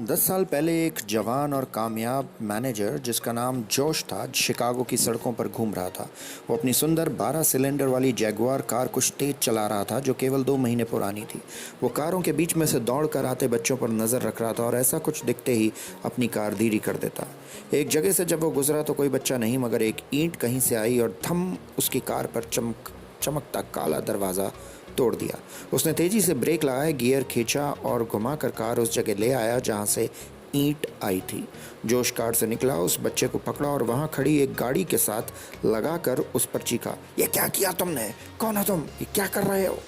10 साल पहले एक जवान और कामयाब मैनेजर जिसका नाम जोश था, शिकागो की सड़कों पर घूम रहा था। वो अपनी सुंदर 12 सिलेंडर वाली जैगुआर कार कुछ तेज चला रहा था, जो केवल 2 महीने पुरानी थी। वो कारों के बीच में से दौड़ कर आते बच्चों पर नजर रख रहा था और ऐसा कुछ दिखते ही अपनी कार धीरे कर देता। एक जगह से जब वो गुजरा तो कोई बच्चा नहीं मगर एक ईंट कहीं से आई और थम उसकी कार पर चमकता काला दरवाज़ा तोड़ दिया। उसने तेजी से ब्रेक लगाए, गियर खींचा और घुमाकर कार उस जगह ले आया जहां से ईंट आई थी। जोश कार से निकला, उस बच्चे को पकड़ा और वहां खड़ी एक गाड़ी के साथ लगाकर उस पर चीखा, ये क्या किया तुमने? कौन हो तुम? ये क्या कर रहे हो?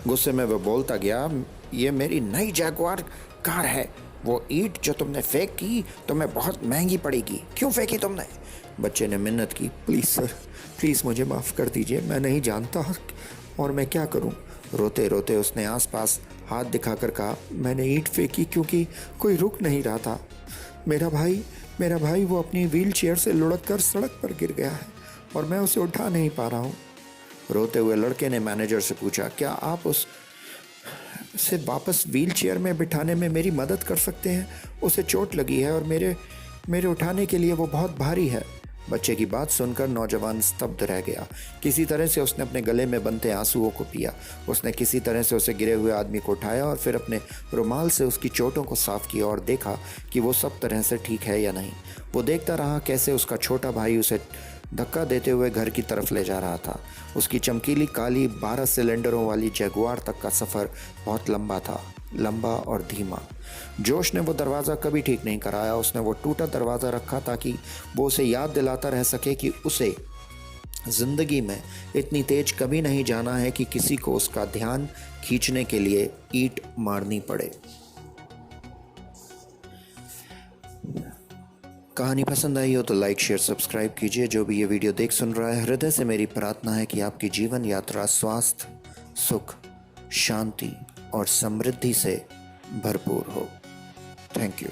गुस्से में वह बोलता गया, ये मेरी नई जैगुआर कार है। वो ईंट जो तुमने फेंक की तुम्हें बहुत महंगी पड़ेगी। क्यों फेंकी तुमने? बच्चे ने मिन्नत की, प्लीज़ सर, प्लीज़ मुझे माफ़ कर दीजिए, मैं नहीं जानता और मैं क्या करूं। रोते रोते उसने आसपास हाथ दिखाकर कहा, मैंने ईंट फेंकी क्योंकि कोई रुक नहीं रहा था। मेरा भाई वो अपनी व्हील चेयर से लुढ़क कर सड़क पर गिर गया है और मैं उसे उठा नहीं पा रहा हूँ। रोते हुए लड़के ने मैनेजर से पूछा, क्या आप उसे वापस व्हील चेयर में बिठाने में मेरी मदद कर सकते हैं? उसे चोट लगी है और मेरे उठाने के लिए वो बहुत भारी है। बच्चे की बात सुनकर नौजवान स्तब्ध रह गया। किसी तरह से उसने अपने गले में बनते आंसुओं को पिया। उसने किसी तरह से उसे गिरे हुए आदमी को उठाया और फिर अपने रुमाल से उसकी चोटों को साफ किया और देखा कि वो सब तरह से ठीक है या नहीं। वो देखता रहा कैसे उसका छोटा भाई उसे धक्का देते हुए घर की तरफ ले जा रहा था। उसकी चमकीली काली 12 सिलेंडरों वाली जैगुआर तक का सफ़र बहुत लंबा था, लंबा और धीमा। जोश ने वो दरवाज़ा कभी ठीक नहीं कराया। उसने वो टूटा दरवाज़ा रखा ताकि वो उसे याद दिलाता रह सके कि उसे ज़िंदगी में इतनी तेज कभी नहीं जाना है कि किसी को उसका ध्यान खींचने के लिए ईंट मारनी पड़े। कहानी पसंद आई हो तो लाइक शेयर सब्सक्राइब कीजिए। जो भी ये वीडियो देख सुन रहा है, हृदय से मेरी प्रार्थना है कि आपकी जीवन यात्रा स्वास्थ्य, सुख, शांति और समृद्धि से भरपूर हो। Thank you.